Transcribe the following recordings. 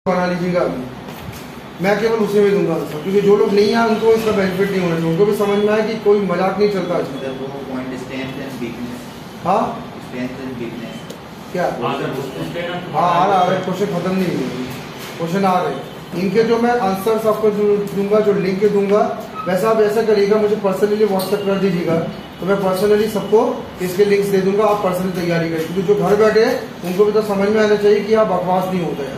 बना लीजिएगा अभी, मैं केवल उसी में दूंगा आंसर, क्योंकि जो लोग नहीं आए उनको इसका बेनिफिट नहीं होना चाहिए, उनको भी समझ में आए कि कोई मजाक नहीं चलता आज। हाँ क्या हाँ आ रहा है, क्वेश्चन खत्म नहीं हुए, क्वेश्चन आ रहे हैं इनके, जो मैं आंसर्स आपको दूंगा, जो लिंक दूंगा, वैसा आप ऐसा करिएगा, मुझे पर्सनली व्हाट्सएप कर दीजिएगा, तो मैं पर्सनली सबको इसके लिंक्स दे दूंगा, आप पर्सनली तैयारी करें, क्योंकि जो घर बैठे हैं उनको भी तो समझ में आना चाहिए कि आप बकवास नहीं होता है,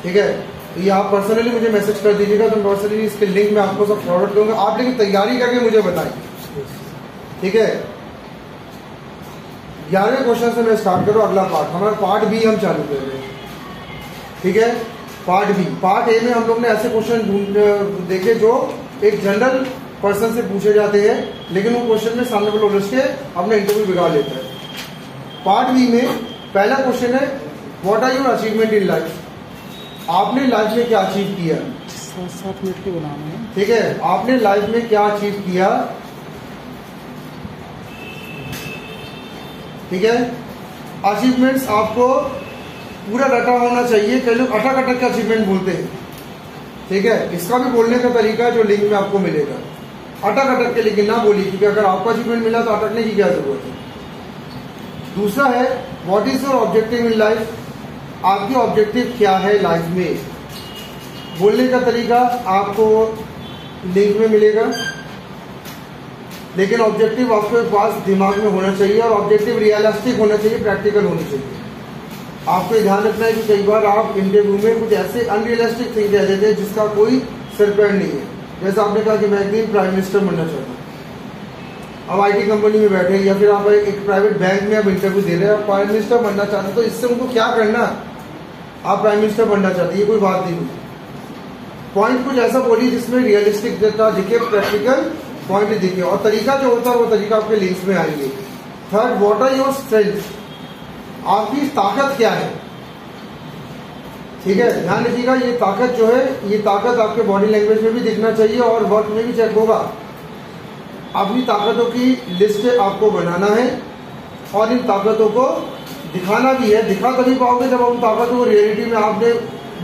ठीक है। तो ये आप पर्सनली मुझे मैसेज कर दीजिएगा, तो पर्सनली इसके लिंक मैं आपको सब फॉरवर्ड करूंगा, आप लेकिन तैयारी करके मुझे बताएं, ठीक है। 11वें क्वेश्चन से मैं स्टार्ट करूँ, अगला पार्ट, हमारा पार्ट बी हम चालू कर रहे हैं, ठीक है। पार्ट बी, पार्ट ए में हम लोग ने ऐसे क्वेश्चन देखे जो एक जनरल पर्सन से पूछे जाते हैं, लेकिन वो क्वेश्चन में सामने वाला उलझ के अपना इंटरव्यू बिगाड़ लेता है। पार्ट बी में पहला क्वेश्चन है, what are your achievement in life, आपने लाइफ में क्या अचीव किया, 7 मिनट के बनाना है, ठीक है, आपने लाइफ में क्या अचीव किया, ठीक है। अचीवमेंट्स आपको पूरा रटा होना चाहिए, कई लोग अटक अटक के अचीवमेंट बोलते हैं, ठीक है। इसका भी बोलने का तरीका जो लिंक में आपको मिलेगा, अटक अटक के लेकिन ना बोलिए, क्योंकि अगर आपको अचीवमेंट मिला तो अटकने की क्या जरूरत है। दूसरा है, what is your objective in life, आपकी ऑब्जेक्टिव क्या है लाइफ में, बोलने का तरीका आपको लिंक में मिलेगा, लेकिन ऑब्जेक्टिव आपके पास दिमाग में होना चाहिए, और ऑब्जेक्टिव रियलिस्टिक होना चाहिए, प्रैक्टिकल होना चाहिए। आपको ध्यान रखना है कि कई बार आप इंटरव्यू में कुछ ऐसे अनरियलिस्टिक थिंग कह देते हैं जिसका कोई सिर पैर नहीं है, जैसे आपने कहा कि मैं एक दिन प्राइम मिनिस्टर बनना चाहता हूँ, अब आईटी कंपनी में बैठे, या फिर आप एक प्राइवेट बैंक में आप इंटरव्यू दे रहे हैं, आप प्राइम मिनिस्टर बनना चाहते हैं, तो इससे उनको क्या करना, आप प्राइम मिनिस्टर बनना चाहते हैं, ये कोई बात नहीं हुई। पॉइंट कुछ ऐसा बोलिए जिसमें रियलिस्टिक देता दिखे, प्रैक्टिकल पॉइंट दिखे, और तरीका जो होता है वो तरीका आपके लिंक्स में आएंगे। Third, what are your strength, आपकी ताकत क्या है, ठीक है। ध्यान रखिएगा, ये ताकत जो है, ये ताकत आपके बॉडी लैंग्वेज में भी दिखना चाहिए और वर्क में भी चेक होगा। अपनी ताकतों की लिस्ट आपको बनाना है और इन ताकतों को दिखाना भी है, दिखा तभी पाओगे जब उन ताकतों को रियलिटी में आपने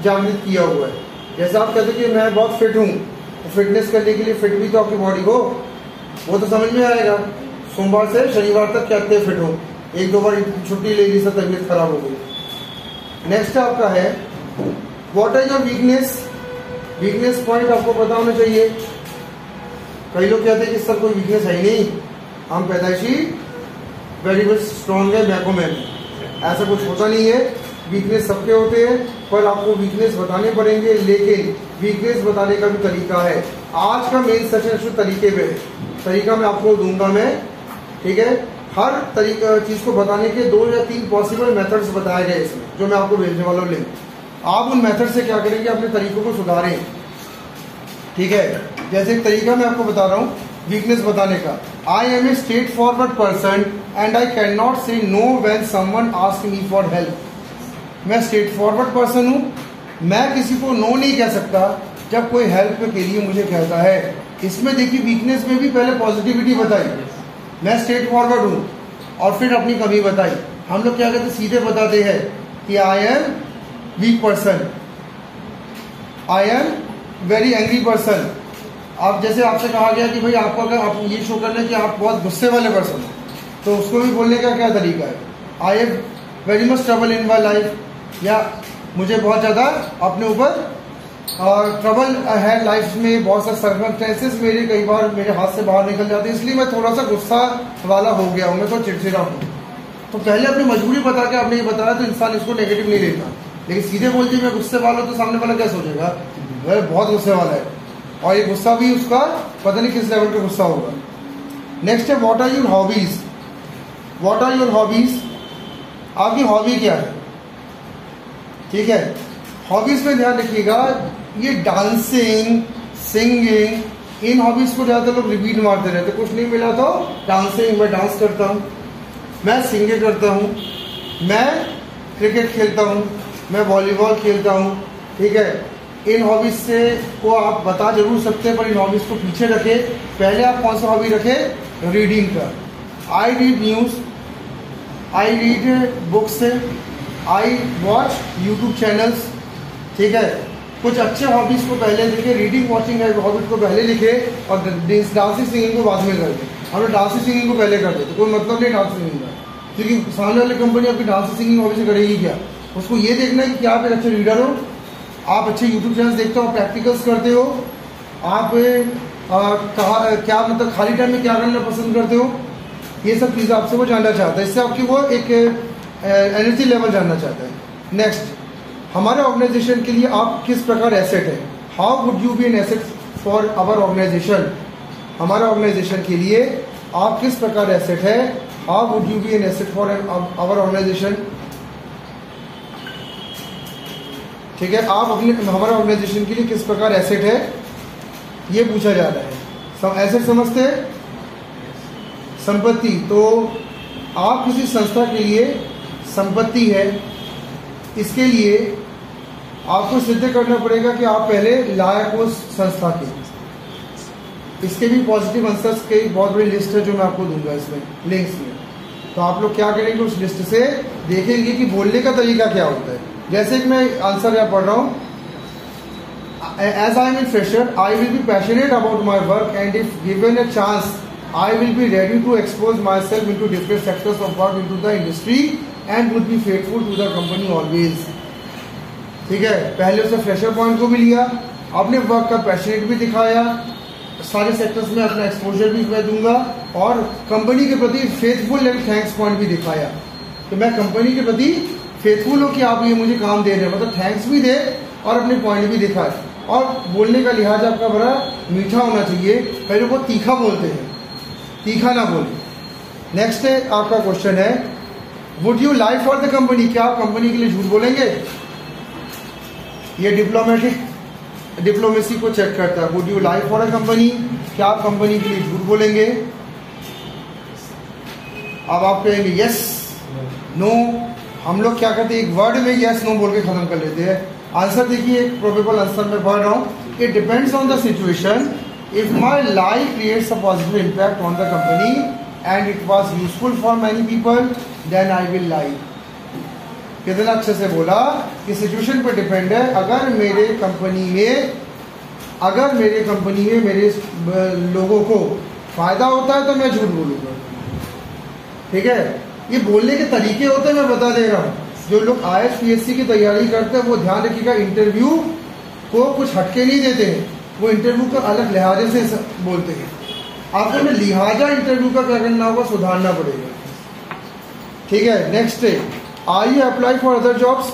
जागृत किया हुआ है। जैसे आप कहते कि मैं बहुत फिट हूँ, तो फिटनेस करने के लिए फिट भी तो आपकी बॉडी हो, वो तो समझ में आएगा। सोमवार से शनिवार तक कहते फिट हो, 1-2 बार छुट्टी ले ली, सब तबीयत खराब हो गई। नेक्स्ट आपका है, what is your weakness, weakness point आपको पता होना चाहिए। कई लोग कहते हैं कि सर कोई वीकनेस है ही नहीं, हम पैदाइशी वेरी मच स्ट्रॉन्ग है, बैको में, ऐसा कुछ होता नहीं है। वीकनेस सबके होते हैं, पर आपको वीकनेस बताने पड़ेंगे, लेकिन वीकनेस बताने का भी तरीका है। आज का मेन सेशन तरीके पे है, तरीका मैं आपको दूंगा मैं, ठीक है। हर तरीका चीज को बताने के 2 या 3 पॉसिबल मेथड्स बताए गए इसमें, जो मैं आपको भेजने वाला हूँ लिंक। आप उन मेथड से क्या करेंगे, अपने तरीकों को सुधारें, ठीक है। जैसे एक तरीका मैं आपको बता रहा हूँ वीकनेस बताने का, I am a straightforward person and I can not say no when someone ask me for help. मैं स्ट्रेट फॉरवर्ड पर्सन हूँ, मैं किसी को नो नहीं कह सकता जब कोई हेल्प के लिए मुझे कहता है। इसमें देखिए वीकनेस में भी पहले पॉजिटिविटी बताई, मैं स्ट्रेट फॉरवर्ड हूँ, और फिर अपनी कमी बताई। हम लोग क्या कहते हैं, सीधे बताते हैं कि I am weak person, I am very angry person. अब जैसे आपसे कहा गया कि भाई आपको अगर आप ये शो करना है कि आप बहुत गुस्से वाले पर्सन हो, तो उसको भी बोलने का क्या तरीका है, I have very much trouble in my life, या मुझे बहुत ज़्यादा अपने ऊपर ट्रबल है लाइफ में, बहुत सारे सर्कमस्टेंसेस मेरे कई बार मेरे हाथ से बाहर निकल जाते हैं, इसलिए मैं थोड़ा सा गुस्सा वाला हो गया हूँ, मैं तो चिड़चिड़ा हूँ। तो पहले अपनी मजबूरी बता के आपने ये बताया, तो इंसान इसको नेगेटिव नहीं लेता, लेकिन सीधे बोल दिए मैं गुस्से वाला हूँ, तो सामने वाला क्या सोचेगा, वह बहुत गुस्से वाला है, और ये गुस्सा भी उसका पता नहीं किस लेवल का गुस्सा होगा। नेक्स्ट है, what are your hobbies, what are your hobbies, आपकी हॉबी क्या है, ठीक है। हॉबीज में ध्यान रखिएगा, ये डांसिंग, सिंगिंग, इन हॉबीज को ज्यादातर लोग रिपीट मारते रहते, कुछ नहीं मिला तो डांसिंग, मैं डांस करता हूँ, मैं सिंगिंग करता हूँ, मैं क्रिकेट खेलता हूँ, मैं वॉलीबॉल खेलता हूँ, ठीक है। इन हॉबीज से को आप बता जरूर सकते हैं, पर इन हॉबीज को पीछे रखे। पहले आप कौन सा हॉबी रखें, रीडिंग का, I read news, I read books, I watch YouTube channels, ठीक है, कुछ अच्छे हॉबीज को पहले लिखे, रीडिंग वॉचिंग हॉबीज को पहले लिखे और डांसिंग सिंगिंग को बाद में कर दे। हम लोग डांसिंग सिंगिंग को पहले कर देते, कोई मतलब नहीं डांसिंग सिंगिंग का, क्योंकि सामने वाली कंपनी आपकी डांसिंग सिंगिंग हॉबी से करेगी क्या? उसको ये देखना है कि क्या आप एक अच्छे रीडर हो, आप अच्छे यूट्यूब चैनल देखते हो, आप प्रैक्टिकल्स करते हो, आप क्या मतलब खाली टाइम में क्या करना पसंद करते हो, ये सब चीज़ें आपसे वो जानना चाहता है। इससे आपकी वो एक एनर्जी लेवल जानना चाहता है। नेक्स्ट, हमारे ऑर्गेनाइजेशन के लिए आप किस प्रकार एसेट है, how would you be an asset for our organisation. हमारे ऑर्गेनाइजेशन के लिए आप किस प्रकार एसेट है, how would you be an asset for our organisation. ठीक है, आप अपने हमारे ऑर्गेनाइजेशन के लिए किस प्रकार एसेट है, ये पूछा जा रहा है। एसेट समझते हैं, संपत्ति। तो आप किसी संस्था के लिए संपत्ति है, इसके लिए आपको सिद्ध करना पड़ेगा कि आप पहले लायक हो संस्था के। इसके भी पॉजिटिव आंसर्स की बहुत बड़ी लिस्ट है जो मैं आपको दूंगा इसमें लिंक्स में। तो आप लोग क्या करेंगे, उस लिस्ट से देखेंगे कि बोलने का तरीका क्या होता है। जैसे कि मैं आंसर यहाँ पढ़ रहा हूँ, as I am an fresher I will be passionate about my work and if given a chance I will be ready to expose myself into different sectors of work into the industry and would be faithful to the company always। ठीक है, पहले उसने fresher point को भी लिया, अपने work का passionate भी दिखाया, सारे सेक्टर्स में अपना एक्सपोजर भी मैं दूंगा और कंपनी के प्रति फेथफुल एंड थैंक्स पॉइंट भी दिखाया कि मैं कंपनी के प्रति फेथफुल हूँ कि आप ये मुझे काम दे रहे हैं, मतलब थैंक्स भी दे और अपने पॉइंट भी दिखाए। और बोलने का लिहाज आपका बड़ा मीठा होना चाहिए, पहले वो तीखा बोलते हैं, तीखा ना बोले। नेक्स्ट है आपका क्वेश्चन है, would you lie for the company. क्या आप कंपनी के लिए झूठ बोलेंगे? ये डिप्लोमेसी को चेक करता है। Would you lie for a company, क्या आप कंपनी के लिए झूठ बोलेंगे? अब आप कहेंगे यस, नो। हम लोग क्या करते हैं, एक वर्ड में यस नो बोल के खत्म कर लेते हैं। आंसर देखिए, प्रोबेबल आंसर में पढ़ रहा हूं, it depends on the situation. If my lie creates a positive impact on the company and it was useful for many people, then I will lie। कितना अच्छे से बोला कि सिचुएशन पर डिपेंड है। अगर मेरे कंपनी में मेरे लोगों को फायदा होता है तो मैं झूठ बोलूंगा। ठीक है, ये बोलने के तरीके होते हैं, मैं बता दे रहा हूँ। जो लोग IAS-PSC की तैयारी करते हैं वो ध्यान रखिएगा, इंटरव्यू को कुछ हटके नहीं देते हैं, वो इंटरव्यू का अलग लिहाजे से बोलते हैं। आपको ना लिहाजा इंटरव्यू का क्या करना होगा, सुधारना पड़ेगा। ठीक है, नेक्स्ट है, are you apply for other jobs.